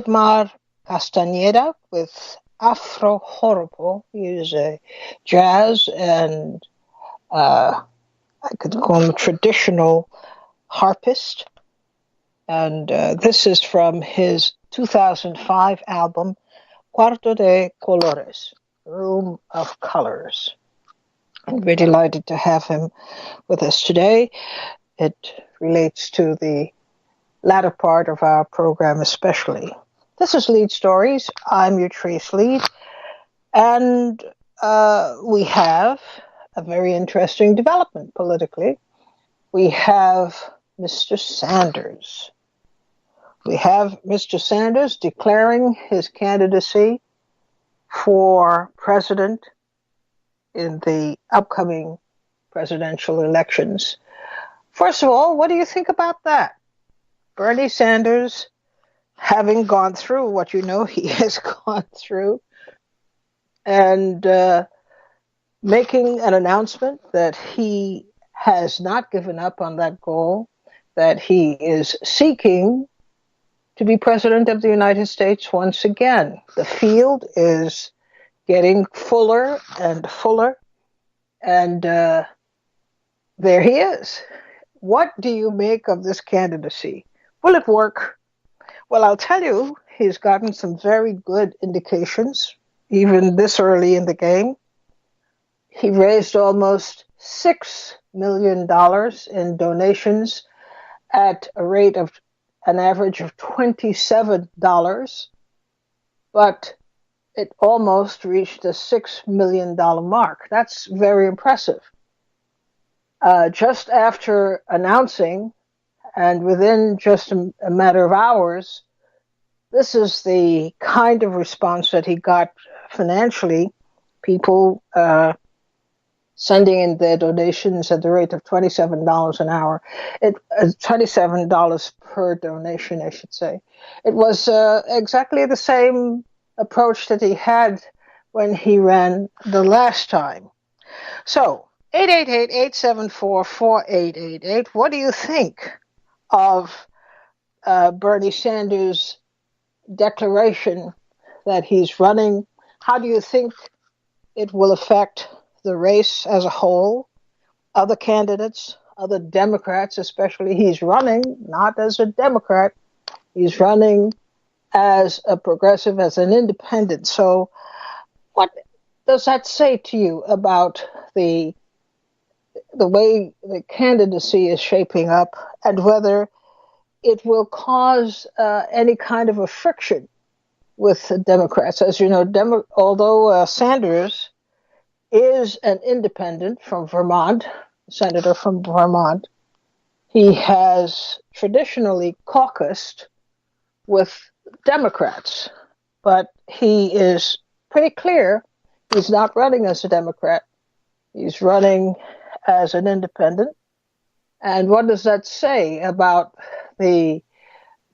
Edmar Castañeda with Afro Horrible. He is a jazz and I could call him a traditional harpist. And this is from his 2005 album, Cuarto de Colores, Room of Colors. And we're delighted to have him with us today. It relates to the latter part of our program especially. This is Leid Stories. I'm your Trace Leid. And we have a very interesting development politically. We have Mr. Sanders. We have Mr. Sanders declaring his candidacy for president in the upcoming presidential elections. First of all, what do you think about that? Bernie Sanders, having gone through what you know he has gone through, and making an announcement that he has not given up on that goal, that he is seeking to be president of the United States once again. The field is getting fuller and fuller, and there he is. What do you make of this candidacy? Will it work? Well, I'll tell you, he's gotten some very good indications, even this early in the game. He raised almost $6 million in donations at a rate of an average of $27, but it almost reached the $6 million mark. That's very impressive. Just after announcing, and within just a matter of hours, this is the kind of response that he got financially. People sending in their donations at the rate of $27 an hour. $27 per donation, I should say. It was exactly the same approach that he had when he ran the last time. So, 888-874-4888. What do you think of Bernie Sanders' declaration that he's running? How do you think it will affect the race as a whole? Other candidates, other Democrats especially. He's running not as a Democrat. He's running as a progressive, as an independent. So what does that say to you about the way the candidacy is shaping up, and whether it will cause any kind of a friction with the Democrats? As you know, although Sanders is an independent from Vermont, senator from Vermont, he has traditionally caucused with Democrats, but he is pretty clear he's not running as a Democrat. He's running as an independent. And what does that say about the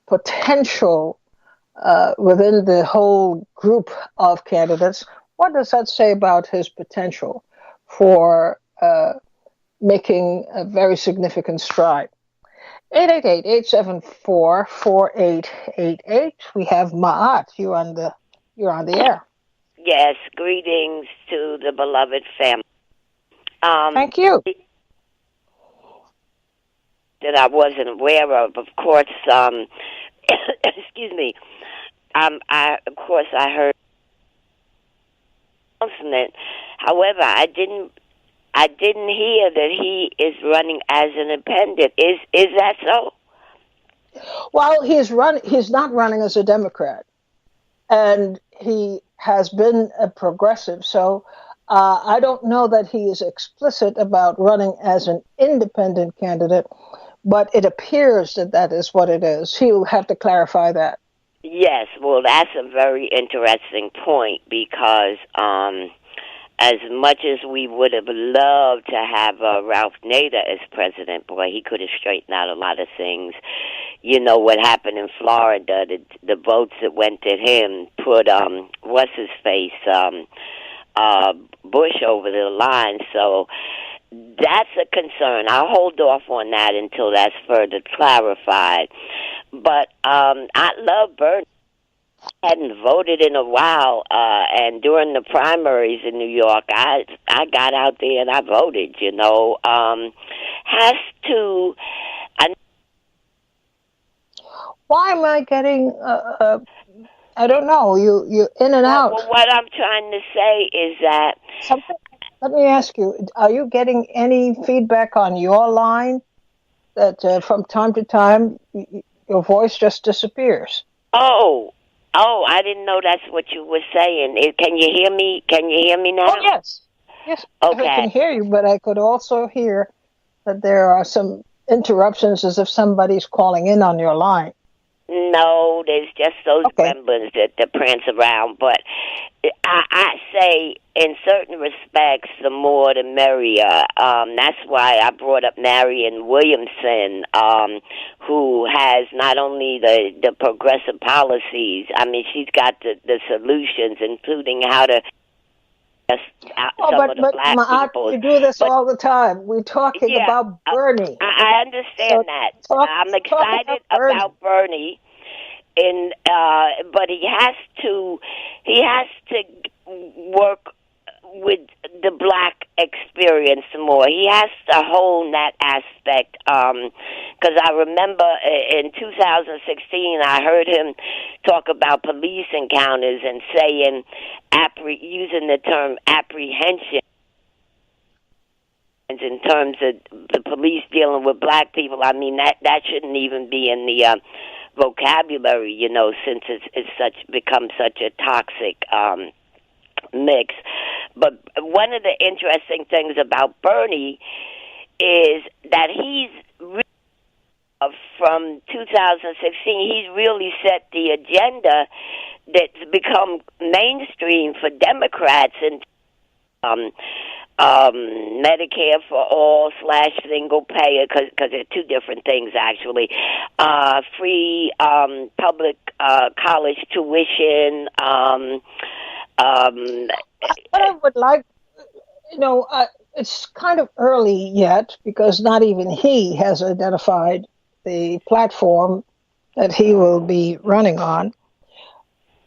potential within the whole group of candidates? What does that say about his potential for making a very significant stride? 888-874-4888. We have Ma'at. You're on the air. Yes, greetings to the beloved family. Thank you. That I wasn't aware of course. Excuse me. I heard announcement. However, I didn't hear that he is running as an independent. Is that so? Well, he's not running as a Democrat, and he has been a progressive. So I don't know that he is explicit about running as an independent candidate, but it appears that is what it is. He'll have to clarify that. Yes, well, that's a very interesting point, because as much as we would have loved to have Ralph Nader as president, boy, he could have straightened out a lot of things. You know what happened in Florida, the votes that went to him put, what's-his-face, Bush over the line. So that's a concern. I'll hold off on that until that's further clarified. But I love Bernie. hadn't voted in a while, and during the primaries in New York, I got out there and I voted. Has to. Why am I getting? I don't know. You in and out. Well, what I'm trying to say is that something. Let me ask you: are you getting any feedback on your line? That from time to time your voice just disappears. Oh, I didn't know that's what you were saying. Can you hear me? Can you hear me now? Oh, yes. Okay. I can hear you, but I could also hear that there are some interruptions as if somebody's calling in on your line. No, there's just those gremlins that prance around. But I say, in certain respects, the more the merrier. That's why I brought up Marianne Williamson, who has not only the progressive policies. I mean, she's got the solutions, including how to. But you do this all the time. We're talking about Bernie. I understand that. I'm excited about Bernie. But he has to work with the black experience more. He has to hone that aspect. Because I remember in 2016, I heard him talk about police encounters and saying, using the term apprehension in terms of the police dealing with black people. I mean, that shouldn't even be in the vocabulary, since it's become such a toxic mix. But one of the interesting things about Bernie is that he's really, from 2016, he's really set the agenda that's become mainstream for Democrats and Medicare for all / single payer, because they're two different things actually. Free public college tuition. What I would like, it's kind of early yet because not even he has identified the platform that he will be running on.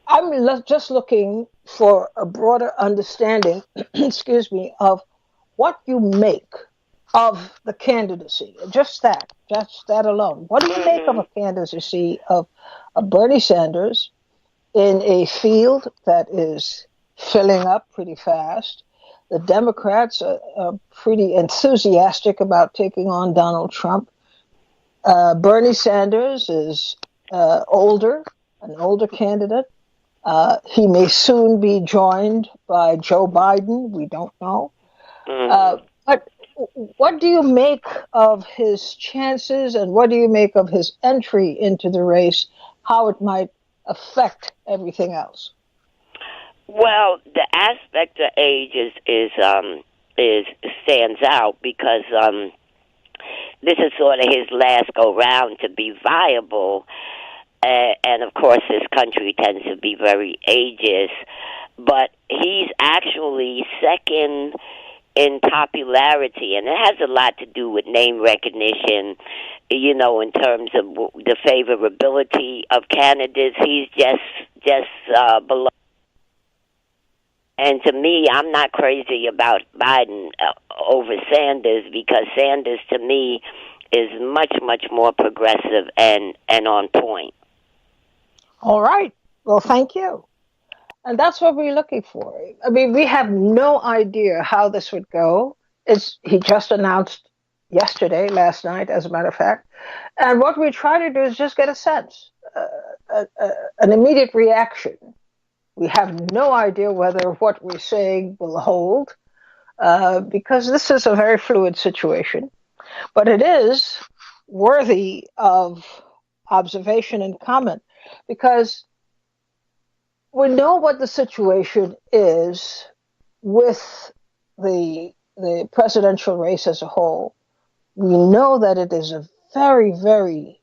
I'm just looking for a broader understanding, excuse me, of what you make of the candidacy. Just that alone. What do you make of a candidacy of Bernie Sanders in a field that is filling up pretty fast? The Democrats are pretty enthusiastic about taking on Donald Trump. Bernie Sanders is an older candidate. He may soon be joined by Joe Biden. We don't know. But what do you make of his chances, and what do you make of his entry into the race, how it might affect everything else? Well, the aspect of age stands out because this is sort of his last go round to be viable. And of course, this country tends to be very ageist, but he's actually second in popularity, and it has a lot to do with name recognition, in terms of the favorability of candidates. He's just below. And to me, I'm not crazy about Biden over Sanders, because Sanders, to me, is much, much more progressive and on point. All right. Well, thank you. And that's what we're looking for. I mean, we have no idea how this would go. He just announced last night, as a matter of fact. And what we try to do is just get a sense, an immediate reaction. We have no idea whether what we're saying will hold, because this is a very fluid situation. But it is worthy of observation and comment, because we know what the situation is with the presidential race as a whole. We know that it is a very, very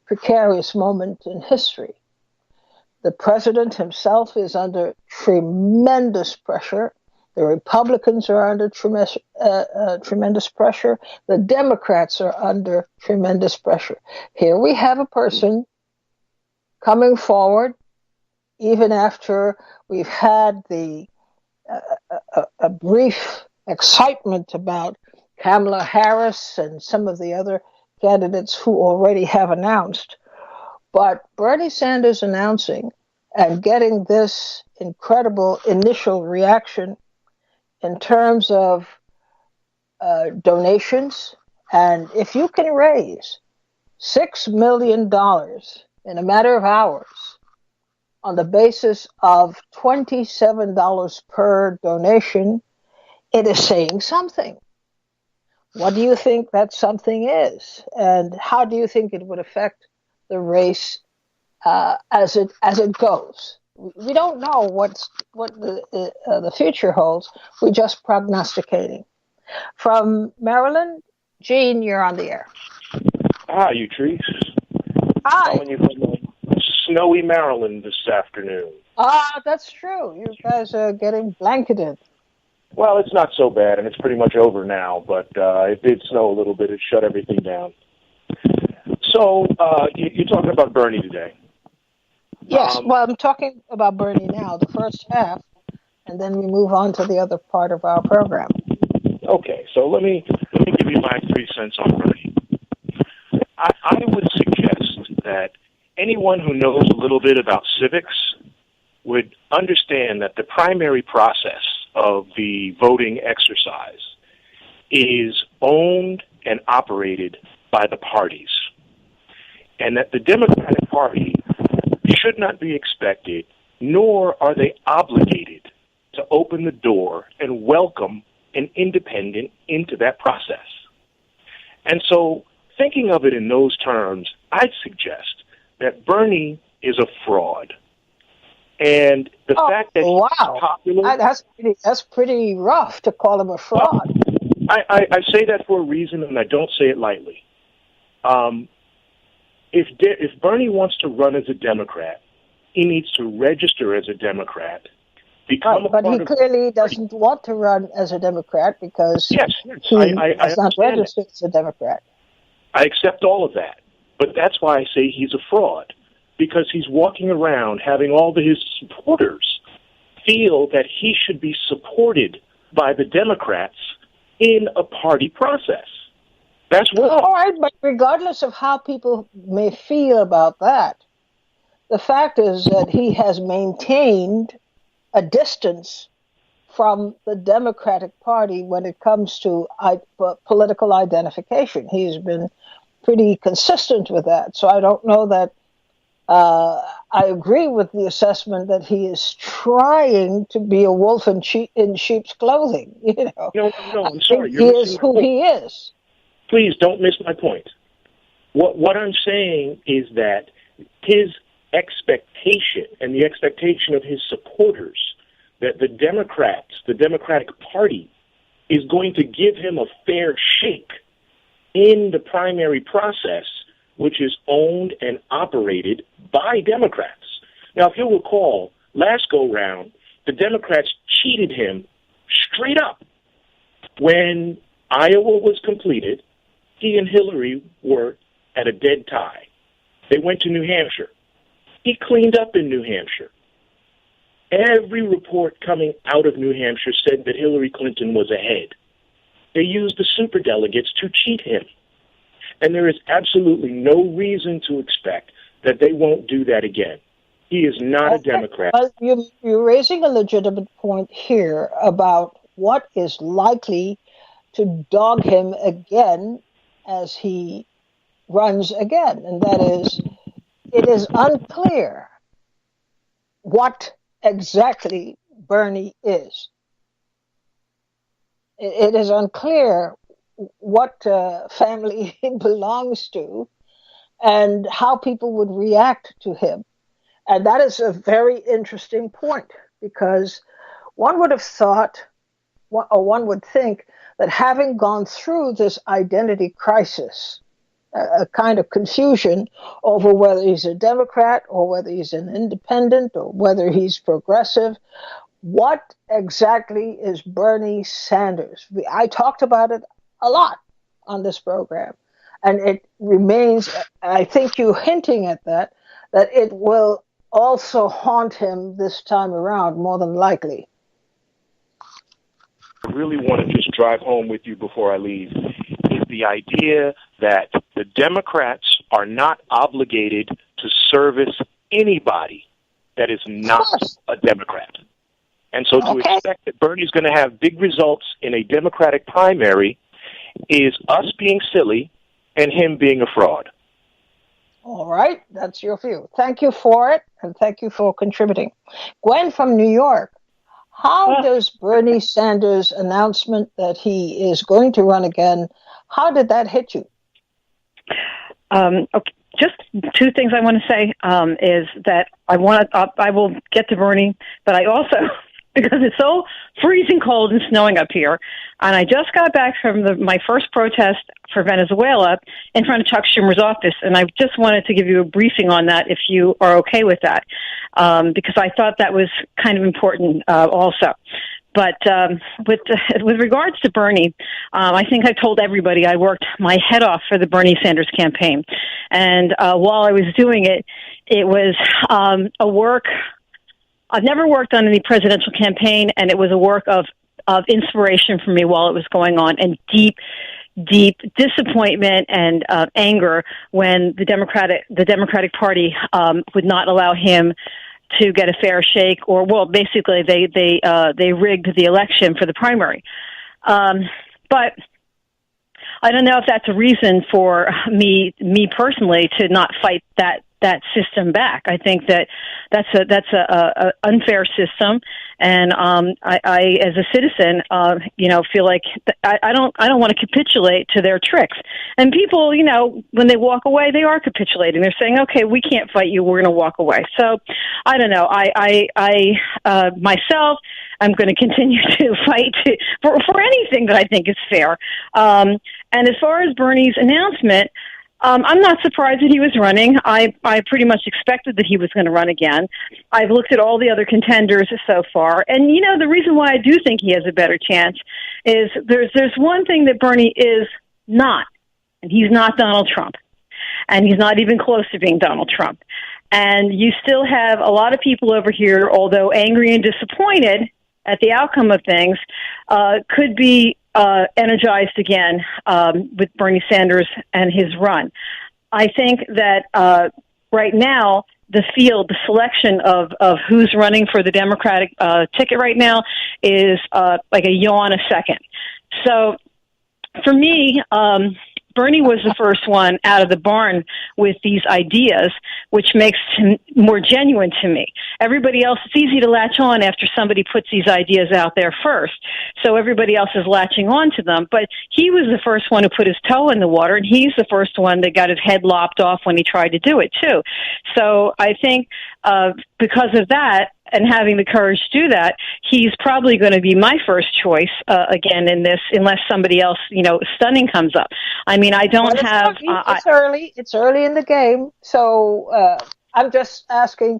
precarious moment in history. The president himself is under tremendous pressure. The Republicans are under tremendous pressure. The Democrats are under tremendous pressure. Here we have a person coming forward even after we've had a brief excitement about Kamala Harris and some of the other candidates who already have announced. But Bernie Sanders announcing and getting this incredible initial reaction in terms of donations, and if you can raise $6 million in a matter of hours on the basis of $27 per donation, it is saying something. What do you think that something is? And how do you think it would affect the race as it goes? We don't know what the future holds. We're just prognosticating. From Maryland, Jean, you're on the air. Hi, Utrice. Hi. Calling you from snowy Maryland this afternoon. That's true. You guys are getting blanketed. Well, it's not so bad, and it's pretty much over now, but it did snow a little bit. It shut everything down. So, you're talking about Bernie today. Yes, well, I'm talking about Bernie now, the first half, and then we move on to the other part of our program. Okay, so let me give you my 3 cents on Bernie. I would suggest that anyone who knows a little bit about civics would understand that the primary process of the voting exercise is owned and operated by the parties, and that the Democratic Party should not be expected, nor are they obligated, to open the door and welcome an independent into that process. And so, thinking of it in those terms, I'd suggest that Bernie is a fraud. And the fact that he's popular... That's pretty rough to call him a fraud. Well, I say that for a reason, and I don't say it lightly. If Bernie wants to run as a Democrat, he needs to register as a Democrat, become but he clearly doesn't want to run as a Democrat because he has not registered as a Democrat. I accept all of that, but that's why I say he's a fraud, because he's walking around having all of his supporters feel that he should be supported by the Democrats in a party process. That's wrong. All right, but regardless of how people may feel about that, the fact is that he has maintained a distance from the Democratic Party when it comes to political identification. He's been pretty consistent with that. So I don't know that I agree with the assessment that he is trying to be a wolf in sheep's clothing. No, I'm sorry. He is who he is. Please don't miss my point. What I'm saying is that his expectation and the expectation of his supporters that the Democrats, the Democratic Party, is going to give him a fair shake in the primary process, which is owned and operated by Democrats. Now, if you'll recall, last go-round, the Democrats cheated him straight up. When Iowa was completed, he and Hillary were at a dead tie. They went to New Hampshire. He cleaned up in New Hampshire. Every report coming out of New Hampshire said that Hillary Clinton was ahead. They used the superdelegates to cheat him. And there is absolutely no reason to expect that they won't do that again. He is not a Democrat. You're raising a legitimate point here about what is likely to dog him again as he runs again, and that is, it is unclear what exactly Bernie is. It is unclear what family he belongs to and how people would react to him. And that is a very interesting point, because one would have thought, or one would think, that having gone through this identity crisis, a kind of confusion over whether he's a Democrat or whether he's an independent or whether he's progressive, what exactly is Bernie Sanders? I talked about it a lot on this program, and it remains, I think you hinting at that it will also haunt him this time around, more than likely. I really want to just drive home with you before I leave is the idea that the Democrats are not obligated to service anybody that is not a Democrat. And so to expect that Bernie's going to have big results in a Democratic primary is us being silly and him being a fraud. All right, that's your view. Thank you for it, and thank you for contributing. Gwen from New York, how does Bernie Sanders' announcement that he is going to run again, how did that hit you? Okay, just two things I want to say is that I will get to Bernie, but I also, because it's so freezing cold and snowing up here, and I just got back from my first protest for Venezuela in front of Chuck Schumer's office, and I just wanted to give you a briefing on that if you are okay with that, because I thought that was kind of important also. But with regards to Bernie, I think I told everybody I worked my head off for the Bernie Sanders campaign. And while I was doing it, it was a work. I've never worked on any presidential campaign, and it was a work of inspiration for me while it was going on, and deep disappointment and anger when the Democratic Party would not allow him to get a fair shake, or basically they rigged the election for the primary. But I don't know if that's a reason for me personally to not fight that system back. I think that's a unfair system, and I as a citizen, feel like I don't want to capitulate to their tricks. And people, when they walk away, they are capitulating. They're saying, "Okay, we can't fight you. We're going to walk away." So I don't know. I myself, I'm going to continue to fight for anything that I think is fair. And as far as Bernie's announcement, I'm not surprised that he was running. I pretty much expected that he was going to run again. I've looked at all the other contenders so far, and the reason why I do think he has a better chance is there's one thing that Bernie is not, and he's not Donald Trump, and he's not even close to being Donald Trump. And you still have a lot of people over here, although angry and disappointed at the outcome of things, could be energized again with Bernie Sanders and his run. I think that right now, the selection of who's running for the Democratic ticket right now is like a yawn a second. So for me, Bernie was the first one out of the barn with these ideas, which makes him more genuine to me. Everybody else, it's easy to latch on after somebody puts these ideas out there first. So everybody else is latching on to them. But he was the first one who put his toe in the water, and he's the first one that got his head lopped off when he tried to do it, too. So I think because of that, and having the courage to do that, he's probably going to be my first choice again in this, unless somebody else, stunning comes up. I mean, I don't have. It's early. It's early in the game, so I'm just asking,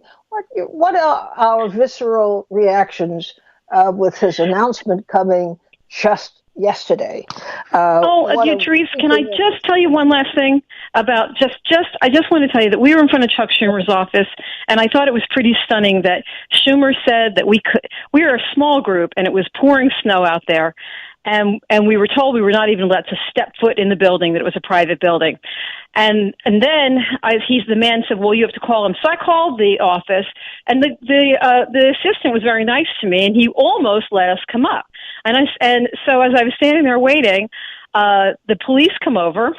what are our visceral reactions with his announcement coming just yesterday? Therese, can I just tell you one last thing about I just want to tell you that we were in front of Chuck Schumer's office, and I thought it was pretty stunning that Schumer said that we were a small group, and it was pouring snow out there, and we were told we were not even allowed to step foot in the building, that it was a private building. And then he's the man said, well, you have to call him. So I called the office, and the assistant was very nice to me, and he almost let us come up. And so as I was standing there waiting, the police come over,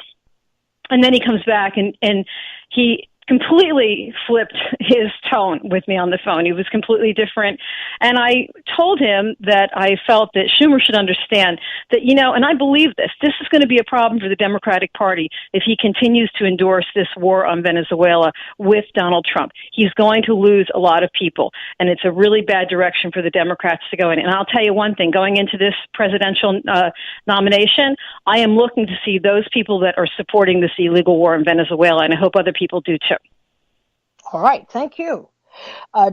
and then he comes back, and he completely flipped his tone with me on the phone. He was completely different. And I told him that I felt that Schumer should understand that, and I believe this is going to be a problem for the Democratic Party if he continues to endorse this war on Venezuela with Donald Trump. He's going to lose a lot of people, and it's a really bad direction for the Democrats to go in. And I'll tell you one thing, going into this presidential nomination, I am looking to see those people that are supporting this illegal war in Venezuela, and I hope other people do too. All right, thank you.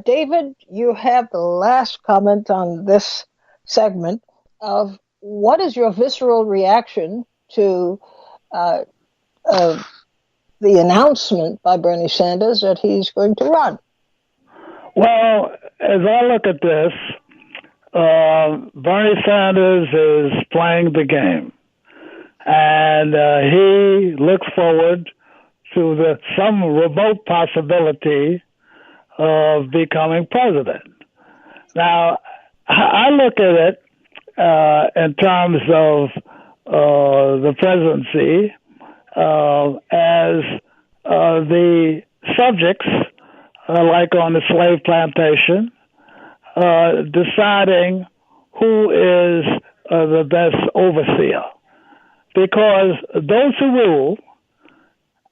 David, you have the last comment on this segment of what is your visceral reaction to the announcement by Bernie Sanders that he's going to run? Well, as I look at this, Bernie Sanders is playing the game, and he looks forward to some remote possibility of becoming president. Now, I look at it in terms of the presidency as the subjects, like on the slave plantation, deciding who is the best overseer. Because those who rule,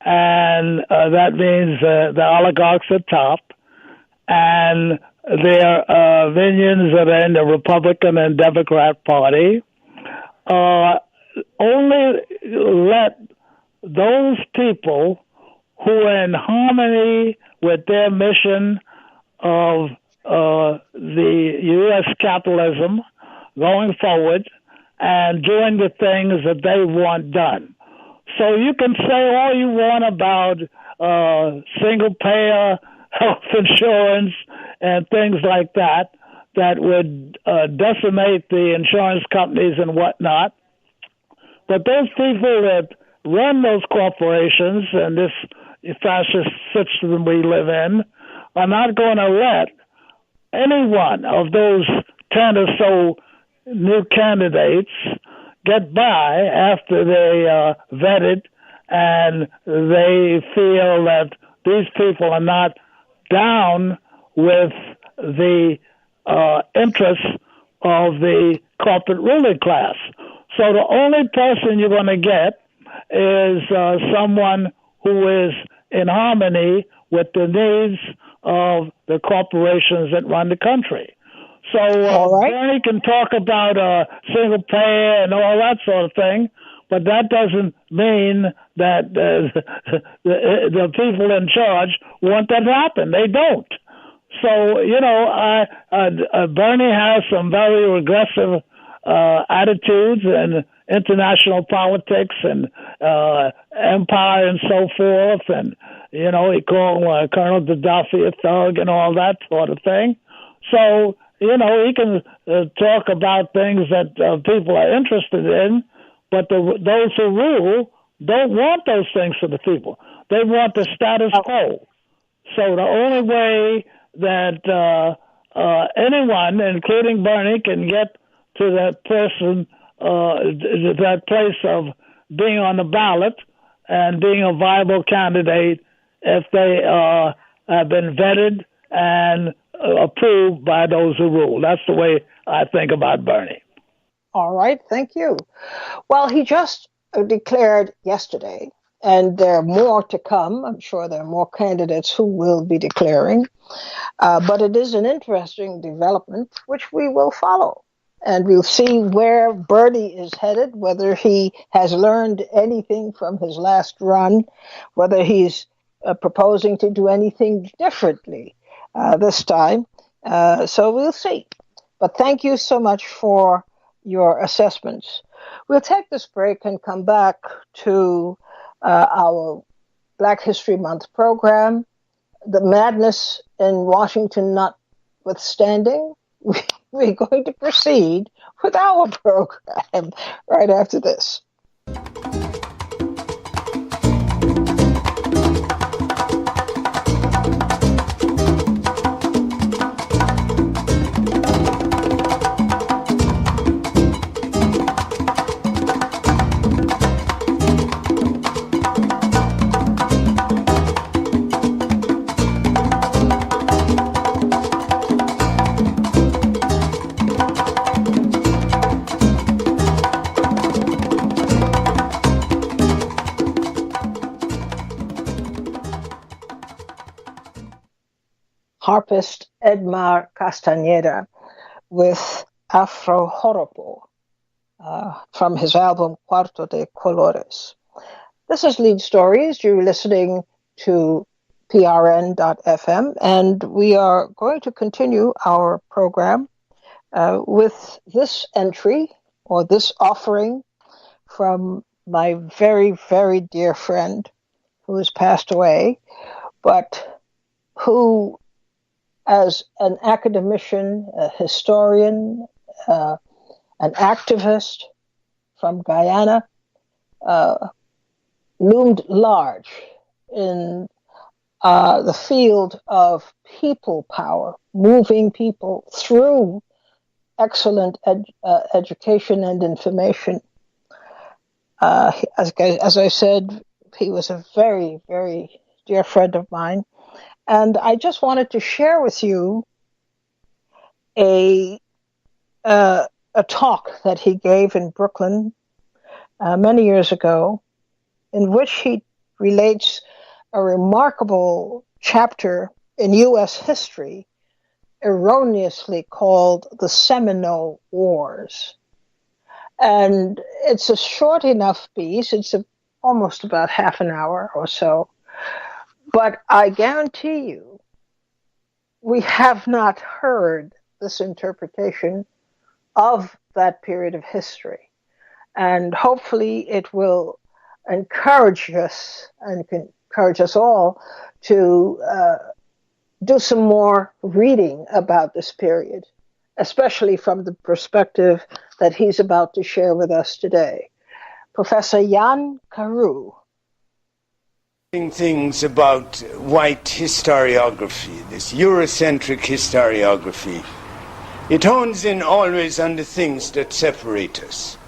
and that means the oligarchs at top, and their minions that are in the Republican and Democrat Party, only let those people who are in harmony with their mission of the U.S. capitalism going forward and doing the things that they want done. So you can say all you want about single-payer health insurance and things like that would decimate the insurance companies and whatnot. But those people that run those corporations and this fascist system we live in are not going to let any one of those 10 or so new candidates get by after they vetted and they feel that these people are not down with the interests of the corporate ruling class. So the only person you're going to get is someone who is in harmony with the needs of the corporations that run the country. So Bernie can talk about single payer and all that sort of thing, but that doesn't mean that the people in charge want that to happen. They don't. So, Bernie has some very regressive attitudes in international politics and empire and so forth. And, he called Colonel Gaddafi a thug and all that sort of thing. So, he can talk about things that people are interested in, but those who rule don't want those things for the people. They want the status quo. So the only way that anyone, including Bernie, can get to that person, that place of being on the ballot and being a viable candidate if they have been vetted and approved by those who rule. That's the way I think about Bernie. All right, thank you. Well, he just declared yesterday, and there are more to come. I'm sure there are more candidates who will be declaring. But it is an interesting development, which we will follow. And we'll see where Bernie is headed, whether he has learned anything from his last run, whether he's proposing to do anything differently this time. So we'll see. But thank you so much for your assessments. We'll take this break and come back to our Black History Month program. The madness in Washington notwithstanding, we're going to proceed with our program right after this. Harpist Edmar Castañeda with Afro Joropo from his album Cuarto de Colores. This is Leid Stories. You're listening to prn.fm, and we are going to continue our program with this entry or this offering from my very, very dear friend who has passed away, but who as an academician, a historian, an activist from Guyana, loomed large in the field of people power, moving people through excellent education and information. As I said, he was a very, very dear friend of mine. And I just wanted to share with you a talk that he gave in Brooklyn many years ago, in which he relates a remarkable chapter in U.S. history, erroneously called the Seminole Wars. And it's a short enough piece, it's almost about half an hour or so, but I guarantee you, we have not heard this interpretation of that period of history. And hopefully it will encourage us and encourage us all to do some more reading about this period, especially from the perspective that he's about to share with us today. Professor Jan Carew. Things about white historiography, this Eurocentric historiography, it hones in always on the things that separate us.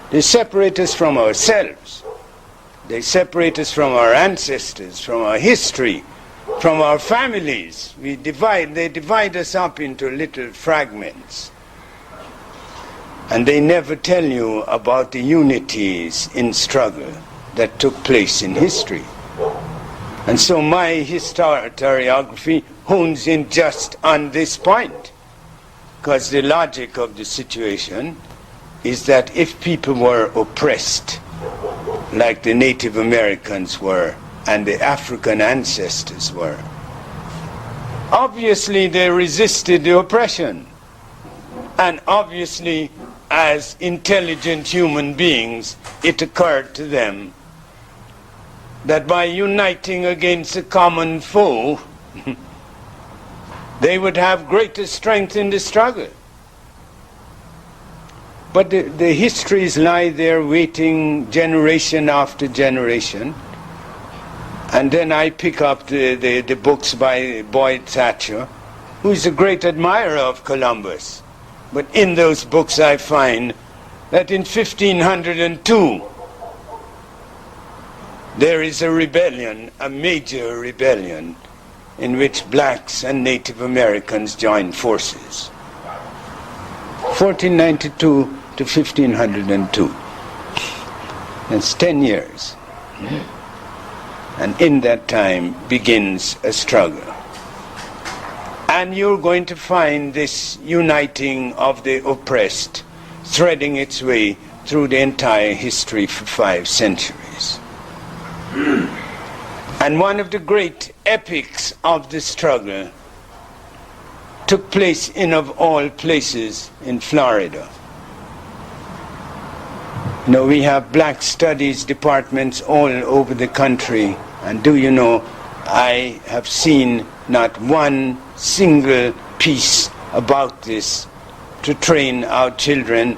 They separate us from ourselves. They separate us from our ancestors, from our history, from our families. They divide us up into little fragments. And they never tell you about the unities in struggle that took place in history. And so my historiography hones in just on this point, because the logic of the situation is that if people were oppressed, like the Native Americans were and the African ancestors were, obviously they resisted the oppression. And obviously, as intelligent human beings, it occurred to them that by uniting against a common foe, they would have greater strength in the struggle. But the histories lie there waiting generation after generation. And then I pick up the books by Boyd Thatcher, who is a great admirer of Columbus. But in those books I find that in 1502, there is a rebellion, a major rebellion, in which blacks and Native Americans joined forces. 1492 to 1502. That's 10 years. And in that time begins a struggle. And you're going to find this uniting of the oppressed threading its way through the entire history for 5 centuries. And one of the great epics of the struggle took place in, of all places, in Florida. You know, we have black studies departments all over the country, and do you know, I have seen not one single piece about this to train our children,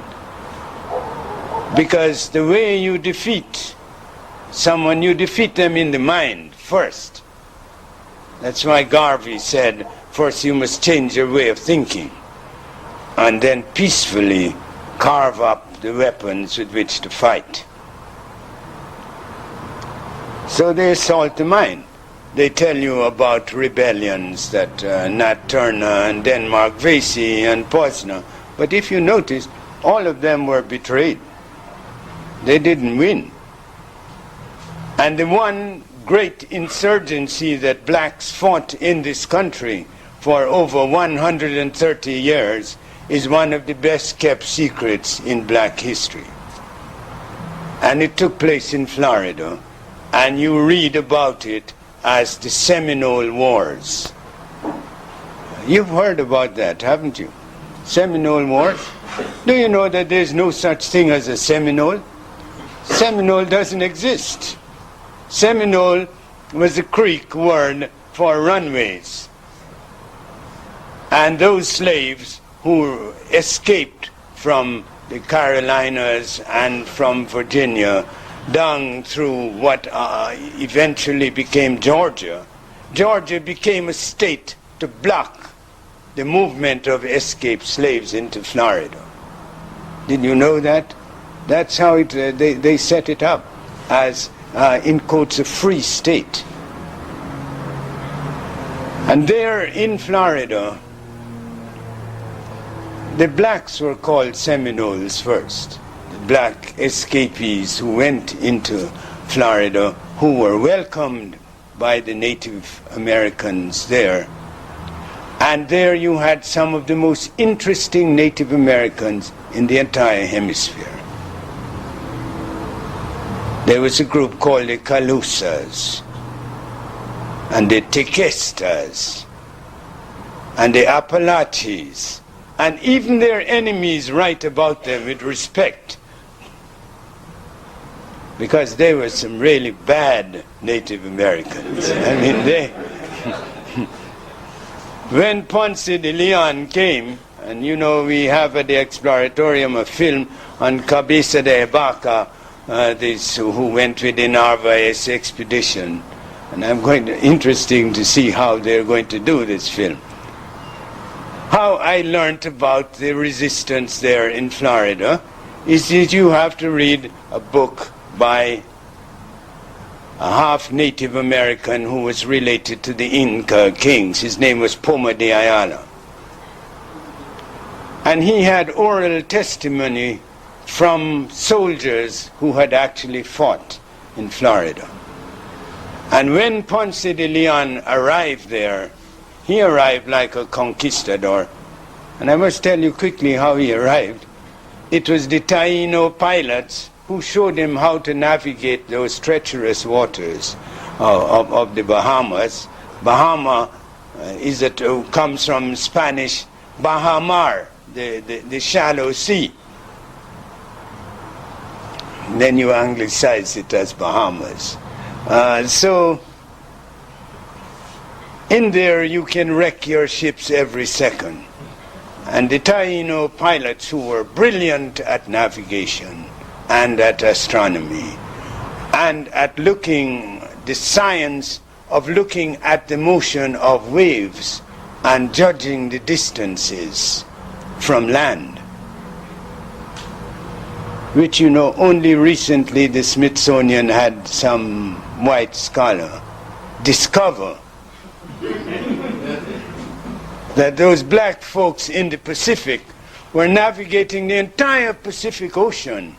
because the way you defeat someone, you defeat them in the mind first. That's why Garvey said, first you must change your way of thinking, and then peacefully carve up the weapons with which to fight. So they assault the mind. They tell you about rebellions that Nat Turner and Denmark Vesey and Posner. But if you notice, all of them were betrayed. They didn't win. And the one great insurgency that blacks fought in this country for over 130 years is one of the best kept secrets in black history. And it took place in Florida. And you read about it as the Seminole Wars. You've heard about that, haven't you? Seminole Wars? Do you know that there's no such thing as a Seminole? Seminole doesn't exist. Seminole was a Creek word for runways. And those slaves who escaped from the Carolinas and from Virginia down through what eventually became Georgia, Georgia became a state to block the movement of escaped slaves into Florida. Did you know that? That's how they set it up, as, in quotes, a free state. And there in Florida, the blacks were called Seminoles first. The black escapees who went into Florida, who were welcomed by the Native Americans there. And there you had some of the most interesting Native Americans in the entire hemisphere. There was a group called the Calusas, and the Tequestas, and the Apalaches, and even their enemies write about them with respect, because they were some really bad Native Americans. I mean, when Ponce de Leon came, and you know we have at the Exploratorium a film on Cabeza de Vaca, who went with the Narvaez expedition, and interesting to see how they're going to do this film. How I learned about the resistance there in Florida is that you have to read a book by a half Native American who was related to the Inca kings. His name was Poma de Ayala. And he had oral testimony from soldiers who had actually fought in Florida. And when Ponce de Leon arrived there, he arrived like a conquistador. And I must tell you quickly how he arrived. It was the Taino pilots who showed him how to navigate those treacherous waters of the Bahamas. Bahama comes from Spanish Bahamar, the shallow sea. Then you anglicize it as Bahamas. So in there you can wreck your ships every second. And the Taino pilots, who were brilliant at navigation and at astronomy and at the science of looking at the motion of waves and judging the distances from land, which you know only recently the Smithsonian had some white scholar discover that those black folks in the Pacific were navigating the entire Pacific Ocean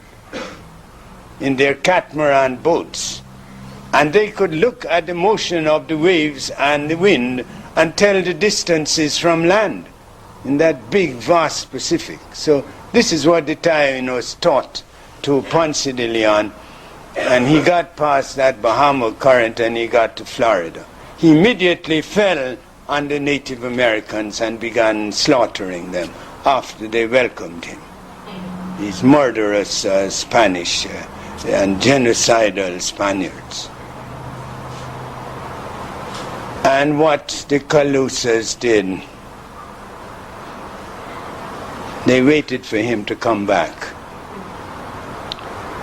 in their catamaran boats, and they could look at the motion of the waves and the wind and tell the distances from land in that big vast Pacific. So this is what the Tainos taught to Ponce de Leon, and he got past that Bahama current and he got to Florida. He immediately fell on the Native Americans and began slaughtering them after they welcomed him. These murderous Spanish and genocidal Spaniards. And what the Calusas did, they waited for him to come back.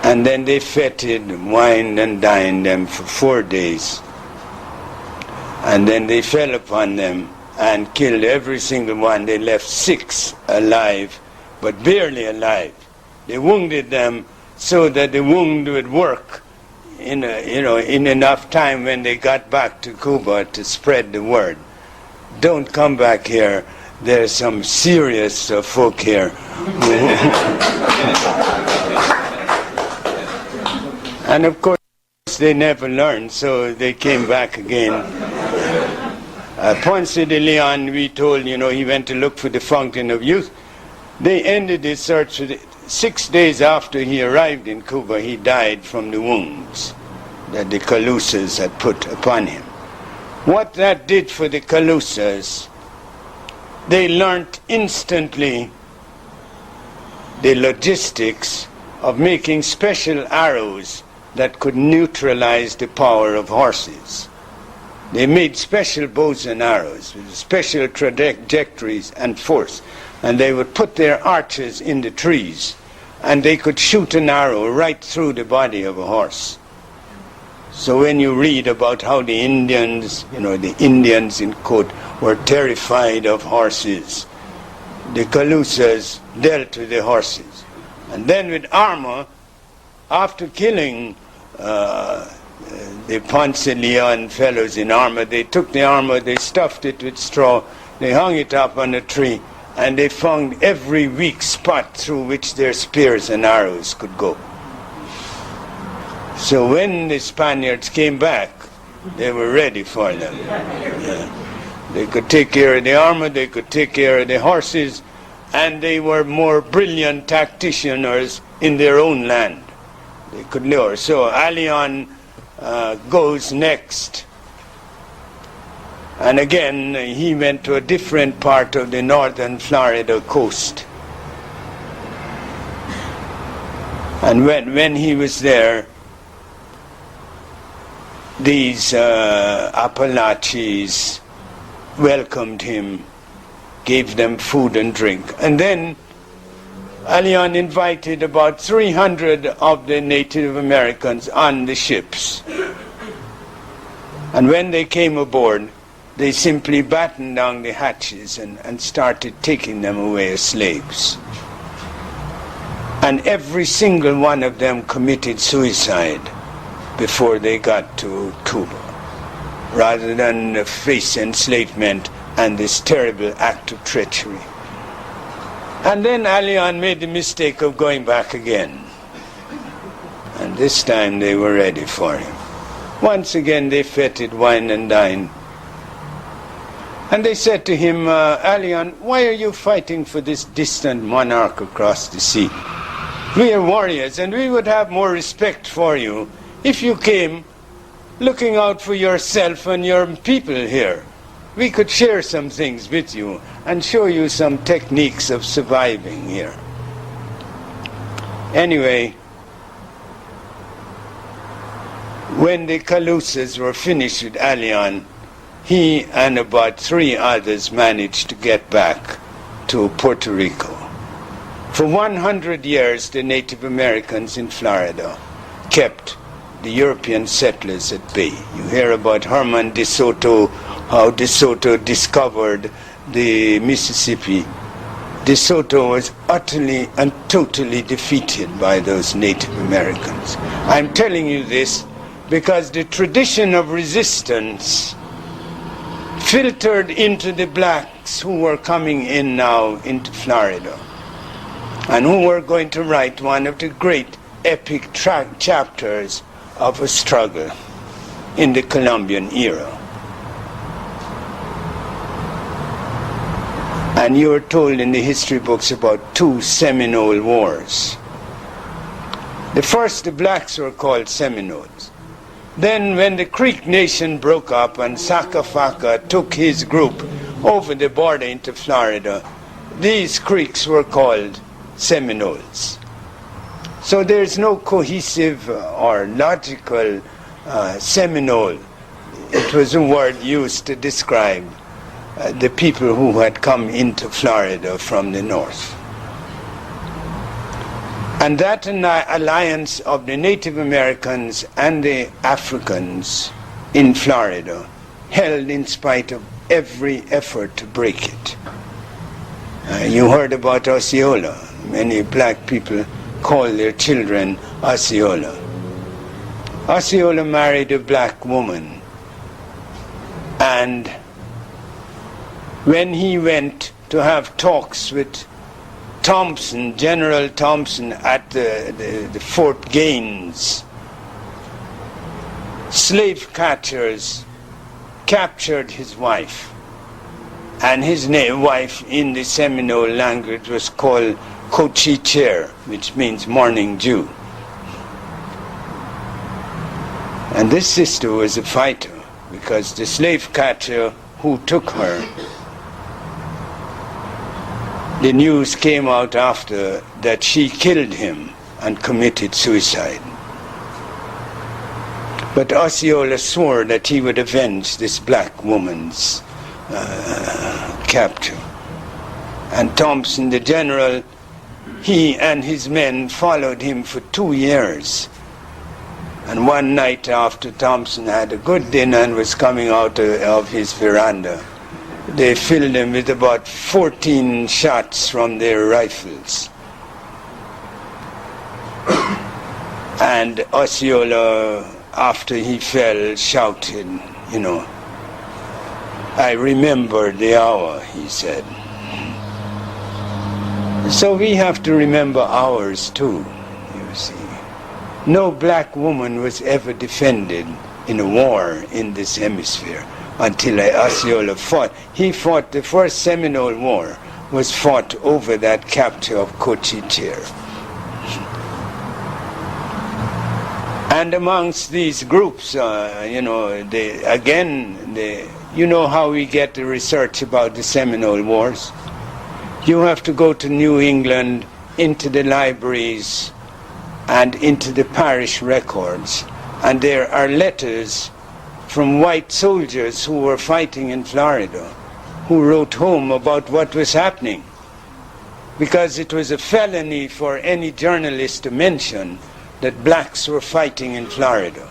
And then they feted, wined and dined them for 4 days. And then they fell upon them and killed every single one. They left 6 alive, but barely alive. They wounded them so that the wound would work in enough time when they got back to Cuba to spread the word. Don't come back here. There's some serious folk here. And of course they never learned, so they came back again. Ponce de Leon, we told, he went to look for the fountain of youth. They ended his search 6 days after he arrived in Cuba. He died from the wounds that the Calusas had put upon him. What that did for the Calusas, they learnt instantly the logistics of making special arrows that could neutralize the power of horses. They made special bows and arrows with special trajectories and force. And they would put their archers in the trees, and they could shoot an arrow right through the body of a horse. So when you read about how the Indians, the Indians in quote, were terrified of horses, the Calusas dealt with the horses. And then with armor, after killing the Ponce de Leon fellows in armor, they took the armor, they stuffed it with straw, they hung it up on a tree, and they found every weak spot through which their spears and arrows could go. So when the Spaniards came back, they were ready for them. Yeah. They could take care of the armor, they could take care of the horses, and they were more brilliant tacticians in their own land. They could lure. So Allion goes next. And again, he went to a different part of the northern Florida coast. And when he was there, these Appalachians welcomed him, gave them food and drink. And then Allion invited about 300 of the Native Americans on the ships. And when they came aboard, they simply battened down the hatches and started taking them away as slaves. And every single one of them committed suicide before they got to Cuba, rather than face enslavement and this terrible act of treachery. And then Allion made the mistake of going back again. And this time they were ready for him. Once again they feted, wine and dined. And they said to him, Allion, why are you fighting for this distant monarch across the sea? We are warriors, and we would have more respect for you if you came looking out for yourself and your people here. We could share some things with you and show you some techniques of surviving here. Anyway, when the Calusas were finished with Allion, he and about 3 others managed to get back to Puerto Rico. For 100 years, the Native Americans in Florida kept the European settlers at bay. You hear about Herman de Soto, how de Soto discovered the Mississippi. De Soto was utterly and totally defeated by those Native Americans. I'm telling you this because the tradition of resistance filtered into the blacks who were coming in now into Florida, and who were going to write one of the great epic chapters of a struggle in the Columbian era. And you are told in the history books about 2 Seminole Wars. The first, the blacks were called Seminoles. Then when the Creek Nation broke up and Sacagawea took his group over the border into Florida, these Creeks were called Seminoles. So there's no cohesive or logical Seminole. It was a word used to describe the people who had come into Florida from the north. And that alliance of the Native Americans and the Africans in Florida held in spite of every effort to break it. You heard about Osceola. Many black people call their children Osceola. Osceola married a black woman, and when he went to have talks with Thompson, General Thompson, at the Fort Gaines, slave catchers captured his wife, and his wife in the Seminole language was called Cochicher, which means morning dew. And this sister was a fighter, because the slave catcher who took her, the news came out after that she killed him and committed suicide. But Osceola swore that he would avenge this black woman's capture. And Thompson, the general, he and his men followed him for 2 years. And one night after Thompson had a good dinner and was coming out of his veranda, they filled him with about 14 shots from their rifles. And Osceola, after he fell, shouted, you know, "I remember the hour," he said. So we have to remember ours too, you see. No black woman was ever defended in a war in this hemisphere until Osceola fought. He fought, the first Seminole War was fought over that capture of Cochitier. And amongst these groups, you know, you know how we get the research about the Seminole Wars? You have to go to New England, into the libraries, and into the parish records. And there are letters from white soldiers who were fighting in Florida, who wrote home about what was happening. Because it was a felony for any journalist to mention that blacks were fighting in Florida.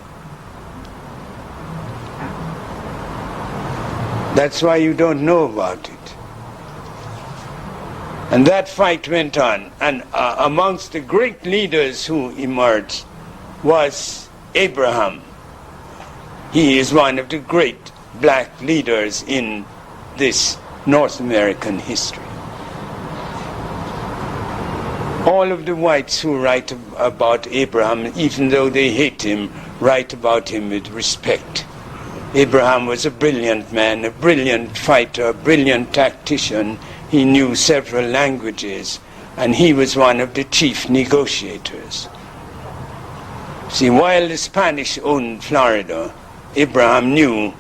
That's why you don't know about it. And that fight went on. And amongst the great leaders who emerged was Abraham. He is one of the great black leaders in this North American history. All of the whites who write about Abraham, even though they hate him, write about him with respect. Abraham was a brilliant man, a brilliant fighter, a brilliant tactician. He knew several languages, and he was one of the chief negotiators. See, while the Spanish owned Florida, Abraham knew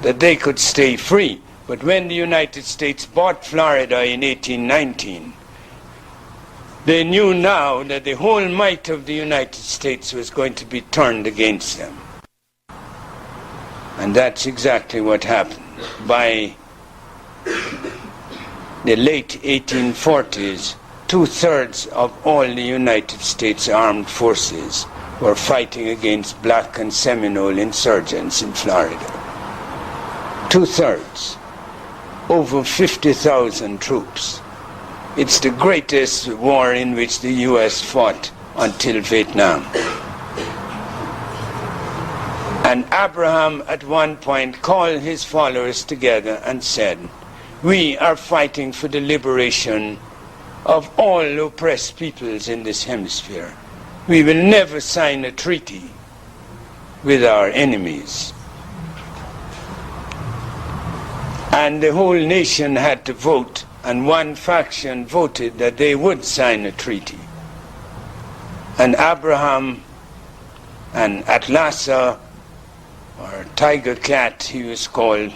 that they could stay free. But when the United States bought Florida in 1819, they knew now that the whole might of the United States was going to be turned against them. And that's exactly what happened. By the late 1840s, 2/3 of all the United States armed forces were fighting against black and Seminole insurgents in Florida. 2/3. Over 50,000 troops. It's the greatest war in which the U.S. fought until Vietnam. And Abraham at one point called his followers together and said, "We are fighting for the liberation of all oppressed peoples in this hemisphere. We will never sign a treaty with our enemies." And the whole nation had to vote, and one faction voted that they would sign a treaty. And Abraham and Atlasa, or Tiger Cat he was called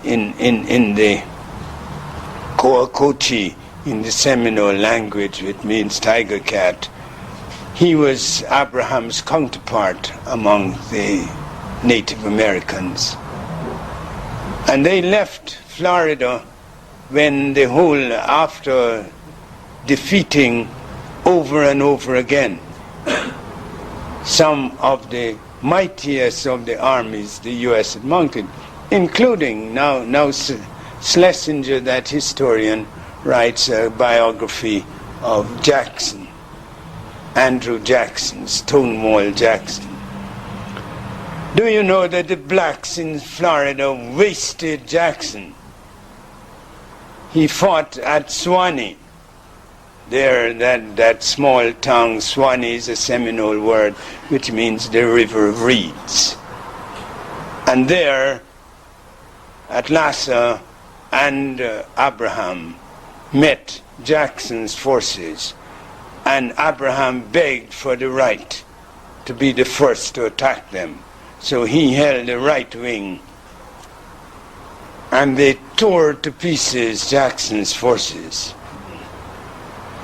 in the Coacochi, in the Seminole language, which means tiger cat. He was Abraham's counterpart among the Native Americans. And they left Florida when the whole, after defeating over and over again some of the mightiest of the armies the U.S. had mounted, including now Schlesinger, that historian, writes a biography of Jackson, Andrew Jackson, Stonewall Jackson. Do you know that the blacks in Florida wasted Jackson? He fought at Suwannee. There, that small town, Suwannee is a Seminole word, which means the river of reeds. And there, Atlasa and Abraham met Jackson's forces, and Abraham begged for the right to be the first to attack them. So he held the right wing, and they tore to pieces Jackson's forces.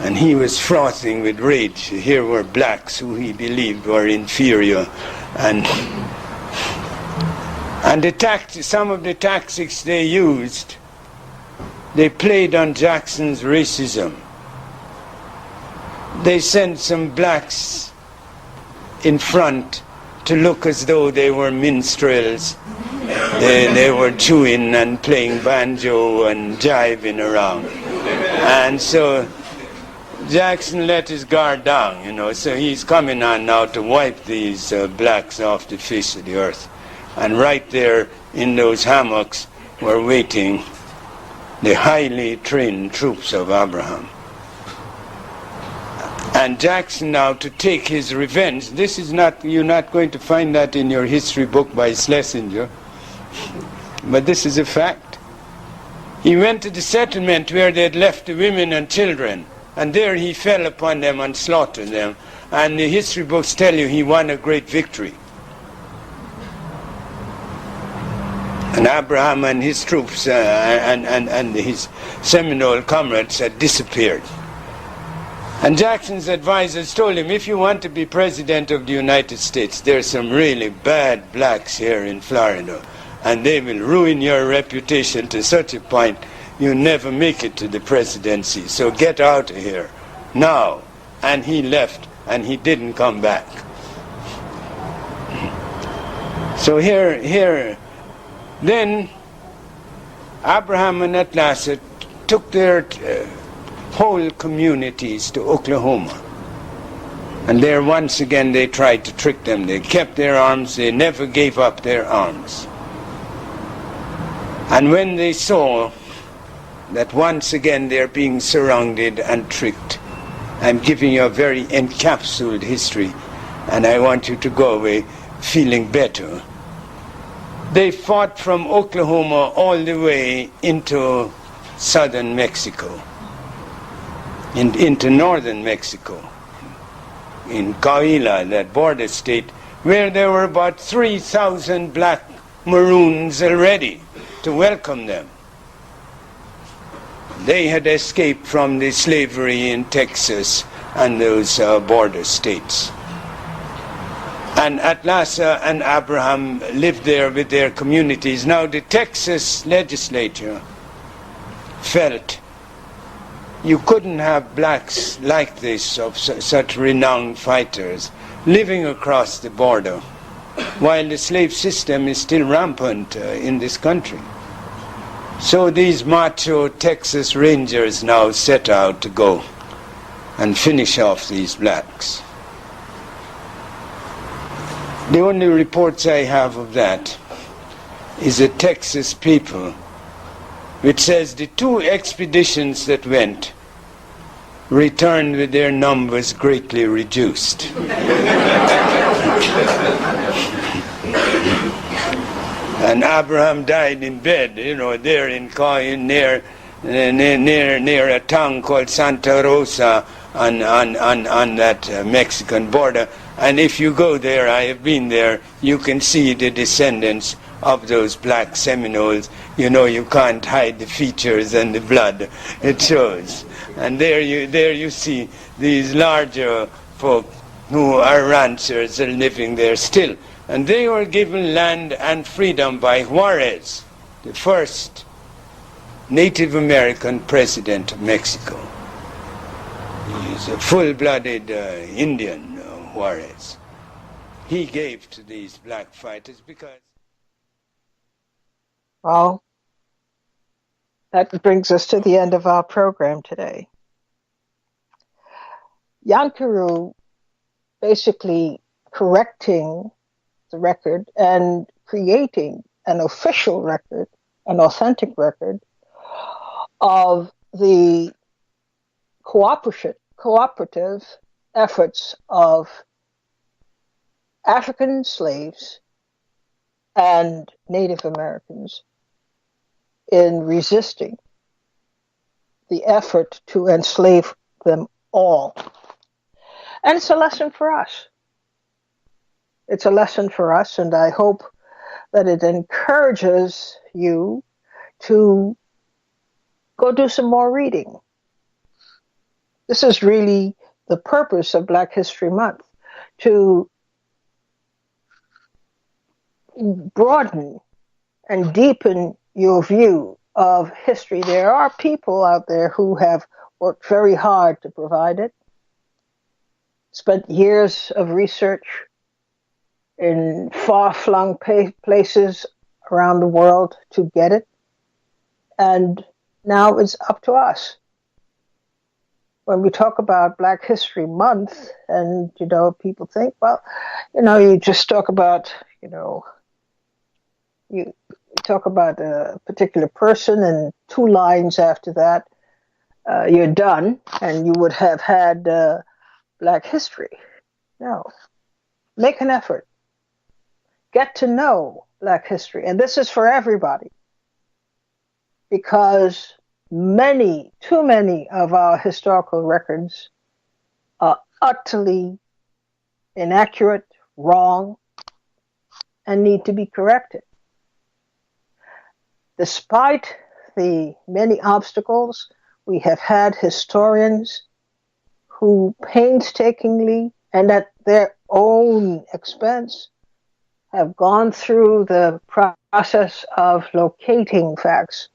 And he was frothing with rage. Here were blacks who he believed were inferior, and And some of the tactics they used, they played on Jackson's racism. They sent some blacks in front to look as though they were minstrels. They were chewing and playing banjo and jiving around. And so Jackson let his guard down, so he's coming on now to wipe these blacks off the face of the earth. And right there in those hammocks were waiting the highly trained troops of Abraham. And Jackson now, to take his revenge, you're not going to find that in your history book by Schlesinger, but this is a fact. He went to the settlement where they had left the women and children, and there he fell upon them and slaughtered them. And the history books tell you he won a great victory. And Abraham and his troops and his Seminole comrades had disappeared. And Jackson's advisors told him, if you want to be president of the United States, there's some really bad blacks here in Florida, and they will ruin your reputation to such a point you never make it to the presidency. So get out of here now. And he left, and he didn't come back. So then Abraham and Atlasa took their whole communities to Oklahoma. And there once again they tried to trick them. They kept their arms. They never gave up their arms. And when they saw that once again they're being surrounded and tricked, I'm giving you a very encapsulated history, and I want you to go away feeling better. They fought from Oklahoma all the way into southern Mexico, into northern Mexico, in Coahuila, that border state, where there were about 3,000 black Maroons already to welcome them. They had escaped from the slavery in Texas and those border states. And Atlasa and Abraham lived there with their communities. Now the Texas legislature felt you couldn't have blacks like this, of such renowned fighters, living across the border, while the slave system is still rampant in this country. So these macho Texas Rangers now set out to go and finish off these blacks. The only reports I have of that is a Texas paper which says the 2 expeditions that went returned with their numbers greatly reduced. And Abraham died in bed, there in near a town called Santa Rosa on that Mexican border. And if you go there, I have been there, you can see the descendants of those black Seminoles. You can't hide the features and the blood. It shows. And there you see these larger folk who are ranchers are living there still. And they were given land and freedom by Juarez, the first Native American president of Mexico. He's a full-blooded Indian, Juarez. He gave to these black fighters because... Well, that brings us to the end of our program today. Jan Carew basically correcting the record and creating an official record, an authentic record of the cooperative efforts of African slaves and Native Americans in resisting the effort to enslave them all. And it's a lesson for us. It's a lesson for us, and I hope that it encourages you to go do some more reading. This is really the purpose of Black History Month, to broaden and deepen your view of history. There are people out there who have worked very hard to provide it, spent years of research in far-flung places around the world to get it, and now it's up to us. When we talk about Black History Month, and, people think, well, you just talk about, you talk about a particular person, and 2 lines after that, you're done, and you would have had Black history. No. Make an effort. Get to know Black history. And this is for everybody. Because too many of our historical records are utterly inaccurate, wrong, and need to be corrected. Despite the many obstacles, we have had historians who painstakingly and at their own expense have gone through the process of locating facts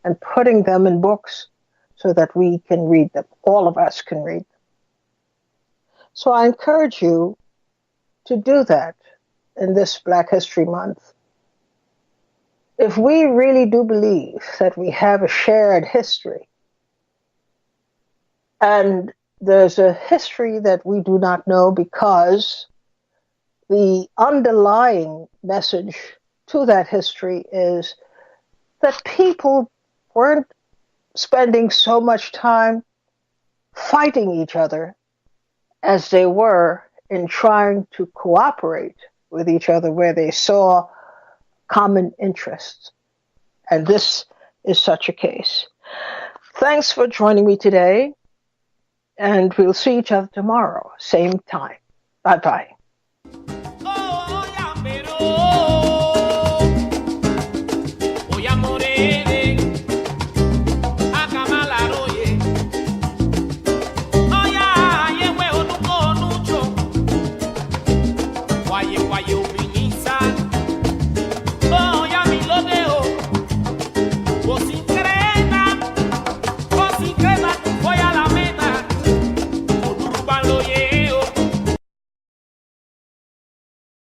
and putting them in books so that we can read them. All of us can read them. So I encourage you to do that in this Black History Month. If we really do believe that we have a shared history, and there's a history that we do not know because the underlying message to that history is that people weren't spending so much time fighting each other as they were in trying to cooperate with each other where they saw common interests. And this is such a case. Thanks for joining me today, and we'll see each other tomorrow, same time. Bye-bye. Voy a morir